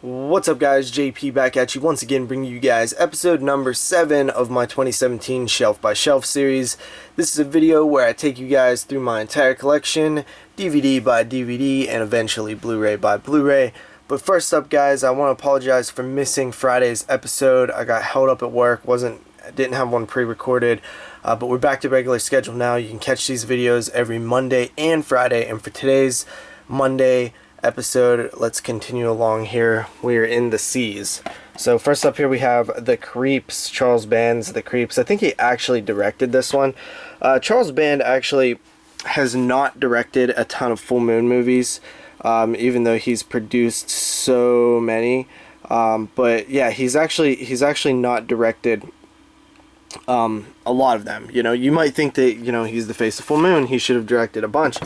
What's up, guys? JP back at you once again, bringing you guys episode number 7 of my 2017 Shelf by Shelf series. This is a video where I take you guys through my entire collection, DVD by DVD, and eventually Blu-ray by Blu-ray. But first up, guys, I want to apologize for missing Friday's episode. I got held up at work, didn't have one pre-recorded, but we're back to regular schedule now. You can catch these videos every Monday and Friday, and for today's Monday episode, let's continue along here. We're in the seas. So first up here we have The Creeps, Charles Band's The Creeps. I think he actually directed this one. Charles Band actually has not directed a ton of Full Moon movies, even though he's produced so many. But yeah, he's actually not directed a lot of them. You know, you might think that, you know, he's the face of Full Moon, he should have directed a bunch,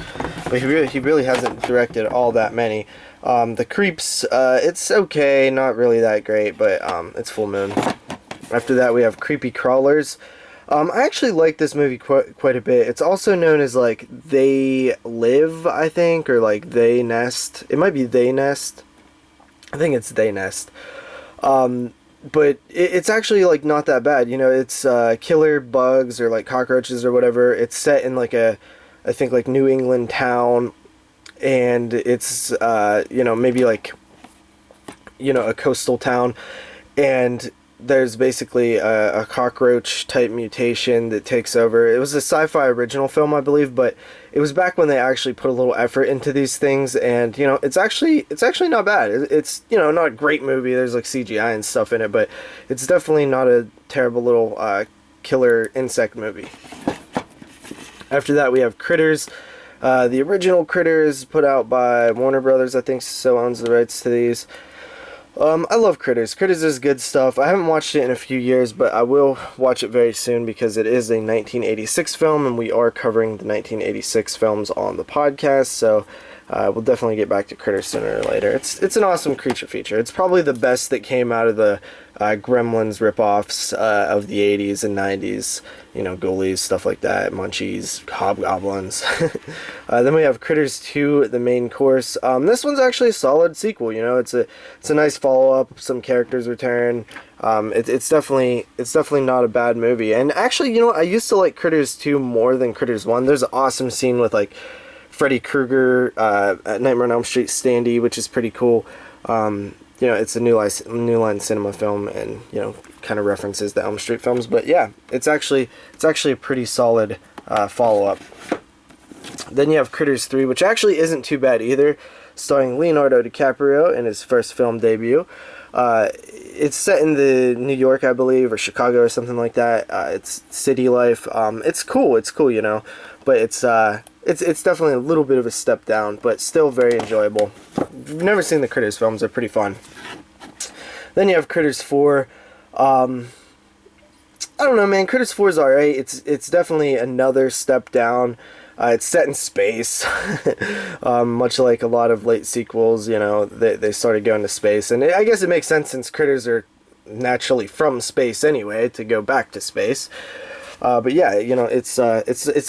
but he really hasn't directed all that many. The Creeps, it's okay, not really that great, but it's Full Moon. After that we have Creepy Crawlers. I actually like this movie quite a bit. It's also known as like They Live, I think, or like They Nest. It might be They Nest. I think it's They Nest. But it's actually like not that bad. You know, it's killer bugs or like cockroaches or whatever. It's set in like I think like New England town, and it's you know, maybe like, you know, a coastal town, and there's basically a cockroach type mutation that takes over. It was a sci-fi original film, I believe, but it was back when they actually put a little effort into these things, and you know, it's actually not bad. It's, you know, not a great movie. There's like CGI and stuff in it, but it's definitely not a terrible little killer insect movie. After that we have Critters. The original Critters, put out by Warner Brothers, I think, so owns the rights to these. I love Critters. Critters is good stuff. I haven't watched it in a few years, but I will watch it very soon because it is a 1986 film, and we are covering the 1986 films on the podcast, so we'll definitely get back to Critters sooner or later. It's an awesome creature feature. It's probably the best that came out of the Gremlins ripoffs of the 80s and 90s. You know, Ghoulies, stuff like that, Munchies, Hobgoblins. Then we have Critters 2, the main course. This one's actually a solid sequel. You know, it's a nice follow-up. Some characters return. It's definitely not a bad movie. And actually, you know, I used to like Critters 2 more than Critters 1. There's an awesome scene with like Freddy Krueger at Nightmare on Elm Street Standy, which is pretty cool. You know, it's a New Line Cinema film, and you know, kind of references the Elm Street films. But yeah, it's actually a pretty solid follow-up. Then you have Critters 3, which actually isn't too bad either, starring Leonardo DiCaprio in his first film debut. It's set in the New York, I believe, or Chicago or something like that. It's city life. It's cool, you know, but it's definitely a little bit of a step down, but still very enjoyable. If you've never seen the Critters films, they're pretty fun. Then you have Critters 4. I don't know, man. Critters 4 is alright. It's definitely another step down. It's set in space, much like a lot of late sequels. You know, they started going to space, and I guess it makes sense since Critters are naturally from space anyway to go back to space. But yeah, you know, it's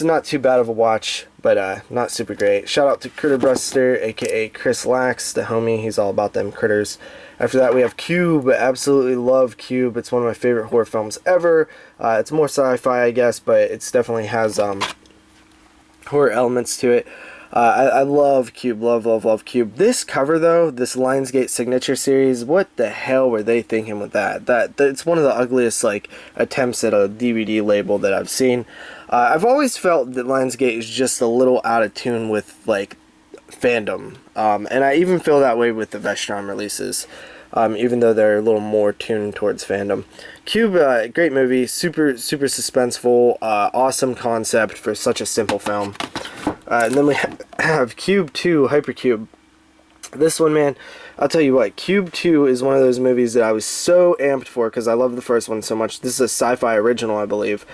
not too bad of a watch, but not super great. Shout out to Critter Buster, aka Chris Lax, the homie. He's all about them critters. After that we have Cube. Absolutely love Cube. It's one of my favorite horror films ever. It's more sci-fi, I guess, but it definitely has horror elements to it. I love Cube, love Cube. This cover though, this Lionsgate Signature series, what the hell were they thinking with that? It's one of the ugliest like attempts at a DVD label that I've seen. I've always felt that Lionsgate is just a little out of tune with like fandom, and I even feel that way with the Vestron releases, even though they're a little more tuned towards fandom. Cube, great movie, super suspenseful, awesome concept for such a simple film. And then we have Cube 2, Hypercube. This one, man, I'll tell you what, Cube 2 is one of those movies that I was so amped for because I love the first one so much. This is a sci-fi original, I believe.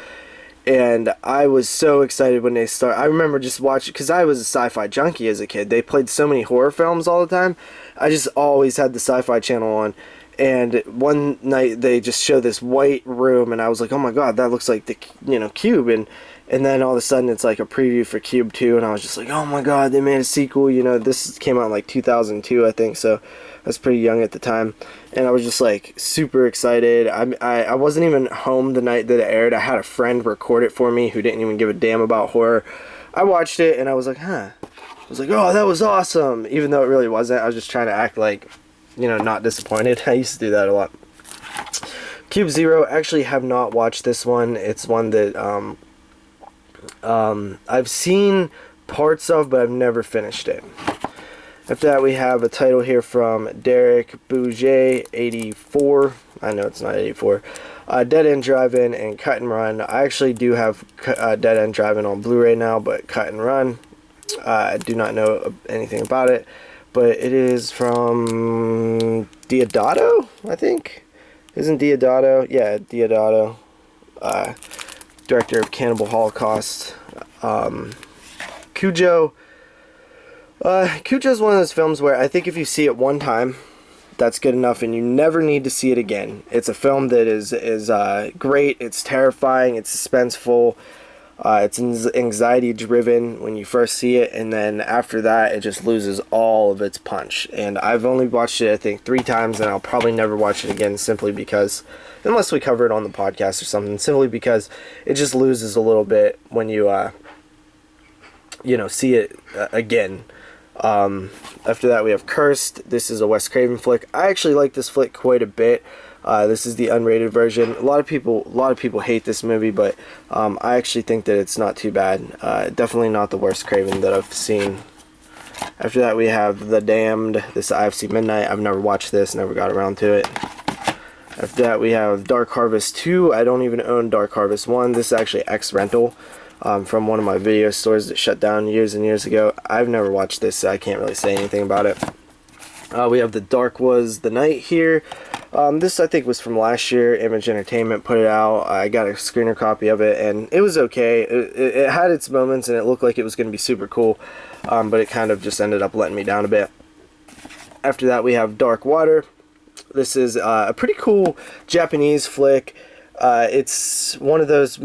And I was so excited when they started. I remember just watching, because I was a sci-fi junkie as a kid. They played so many horror films all the time. I just always had the Sci-Fi Channel on. And one night they just show this white room, and I was like, oh my god, that looks like the, you know, Cube. And And then all of a sudden it's like a preview for Cube 2, and I was just like, oh my god, they made a sequel. You know, this came out in like 2002, I think, so I was pretty young at the time. And I was just like super excited. I wasn't even home the night that it aired. I had a friend record it for me who didn't even give a damn about horror. I watched it and I was like, huh. I was like, oh, that was awesome. Even though it really wasn't. I was just trying to act like, you know, not disappointed. I used to do that a lot. Cube Zero, actually have not watched this one. It's one that I've seen parts of, but I've never finished it. After that, we have a title here from DoubleshotJ 84. I know it's not 84. Dead End Drive-In and Cut and Run. I actually do have Dead End Drive-In on Blu-ray now, but Cut and Run, I do not know anything about it. But it is from Deodato, I think. Isn't Deodato? Yeah, Deodato. Director of Cannibal Holocaust. Cujo. Cujo is one of those films where I think if you see it one time, that's good enough, and you never need to see it again. It's a film that is great. It's terrifying. It's suspenseful. It's anxiety driven when you first see it, and then after that, it just loses all of its punch. And I've only watched it, I think, 3 times, and I'll probably never watch it again simply because, unless we cover it on the podcast or something, simply because it just loses a little bit when you, you know, see it again. After that, we have Cursed. This is a Wes Craven flick. I actually like this flick quite a bit. This is the unrated version. A lot of people hate this movie, but I actually think that it's not too bad. Definitely not the worst Craven that I've seen. After that, we have The Damned. This is IFC Midnight. I've never watched this, never got around to it. After that, we have Dark Harvest 2. I don't even own Dark Harvest 1. This is actually ex-rental. From one of my video stores that shut down years and years ago. I've never watched this, so I can't really say anything about it. We have The Dark Was the Night here. This, I think, was from last year. Image Entertainment put it out. I got a screener copy of it, and it was okay. It had its moments, and it looked like it was going to be super cool, but it kind of just ended up letting me down a bit. After that, we have Dark Water. This is a pretty cool Japanese flick. It's one of those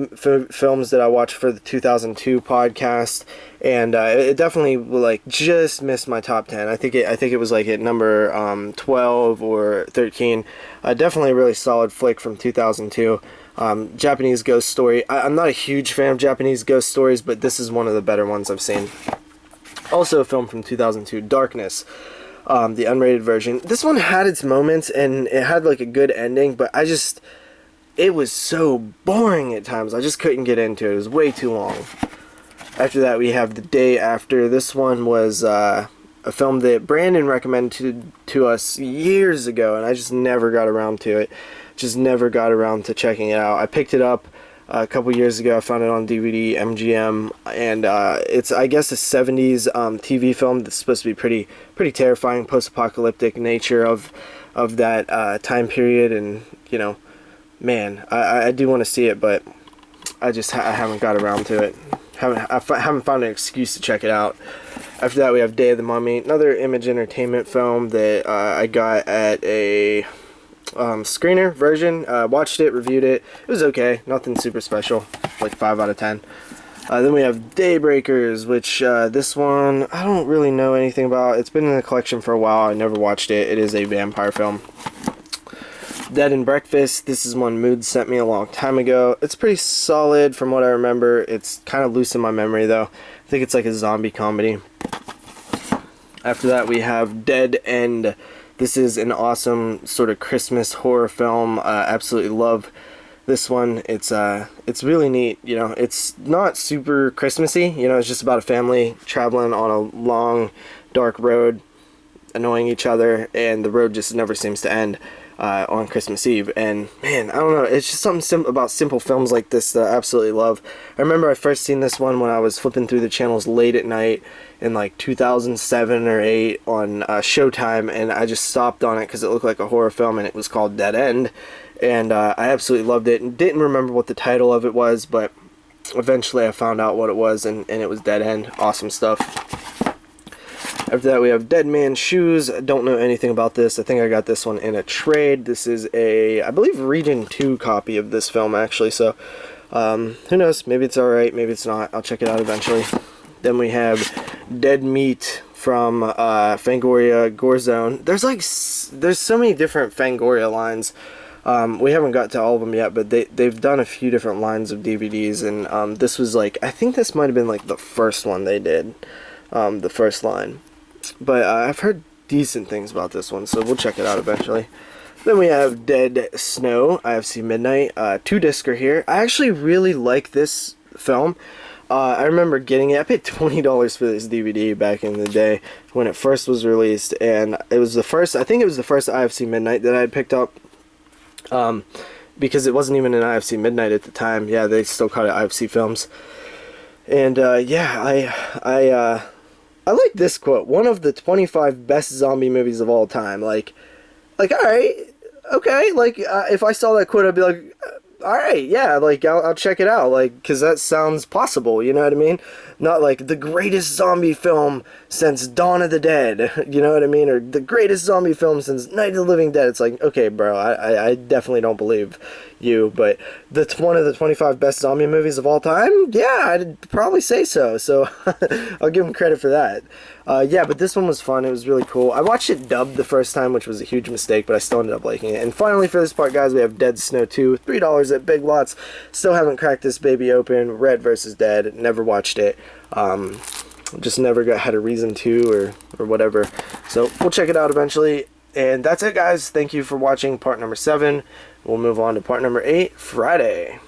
films that I watched for the 2002 podcast, and it definitely like just missed my top 10. I think it was like at number 12 or 13. Definitely a really solid flick from 2002. Japanese ghost story. I'm not a huge fan of Japanese ghost stories, but this is one of the better ones I've seen. Also a film from 2002, Darkness. The unrated version. This one had its moments, and it had like a good ending, but it was so boring at times. I just couldn't get into it. It was way too long. After that, we have The Day After. This one was a film that Brandon recommended to us years ago, and I just never got around to it. Just never got around to checking it out. I picked it up a couple years ago. I found it on DVD, MGM, and it's, I guess, a 70s TV film that's supposed to be pretty terrifying, post-apocalyptic nature of that time period, and, you know, man, I do want to see it, but I haven't got around to it. I haven't found an excuse to check it out. After that, we have Day of the Mummy, another Image Entertainment film that I got at a screener version. Watched it, reviewed it. It was okay, nothing super special, like 5 out of 10. Then we have Daybreakers, which this one I don't really know anything about. It's been in the collection for a while. I never watched it. It is a vampire film. Dead and Breakfast. This is one Mood sent me a long time ago. It's pretty solid from what I remember. It's kind of loose in my memory though. I think it's like a zombie comedy. After that, we have Dead End. This is an awesome sort of Christmas horror film. Absolutely love this one. It's really neat. You know, it's not super Christmassy. You know, it's just about a family traveling on a long, dark road, annoying each other, and the road just never seems to end. On Christmas Eve, and man, I don't know, it's just something about simple films like this that I absolutely love. I remember I first seen this one when I was flipping through the channels late at night in like 2007 or 8 on Showtime, and I just stopped on it because it looked like a horror film, and it was called Dead End, and I absolutely loved it, and didn't remember what the title of it was, but eventually I found out what it was, and it was Dead End. Awesome stuff. After that, we have Dead Man's Shoes. I don't know anything about this. I think I got this one in a trade. This is a, I believe, Region 2 copy of this film, actually, so Who knows? Maybe it's alright, maybe it's not. I'll check it out eventually. Then we have Dead Meat from Fangoria Gore Zone. There's so many different Fangoria lines. We haven't got to all of them yet, but they've done a few different lines of DVDs, and this was like, I think this might have been like the first one they did, the first line. But I've heard decent things about this one, so we'll check it out eventually. Then we have Dead Snow, IFC Midnight, 2-discer here. I actually really like this film. I remember getting it. I paid $20 for this DVD back in the day when it first was released, and it was the first, I think it was the first IFC Midnight that I had picked up, because it wasn't even an IFC Midnight at the time. Yeah, they still called it IFC Films. And yeah, I like this quote. One of the 25 best zombie movies of all time. Like, all right, okay. Like, if I saw that quote, I'd be like, all right, yeah, like, I'll check it out, like, because that sounds possible, you know what I mean? Not like the greatest zombie film since Dawn of the Dead, you know what I mean? Or the greatest zombie film since Night of the Living Dead. It's like, okay, bro, I definitely don't believe you, but one of the 25 best zombie movies of all time? Yeah, I'd probably say so, so I'll give him credit for that. Yeah, but this one was fun. It was really cool. I watched it dubbed the first time, which was a huge mistake, but I still ended up liking it. And finally, for this part, guys, we have Dead Snow 2, $3 at Big Lots. Still haven't cracked this baby open. Red vs. Dead. Never watched it. Just never had a reason to, or whatever. So we'll check it out eventually. And that's it, guys. Thank you for watching part number 7. We'll move on to part number 8 Friday.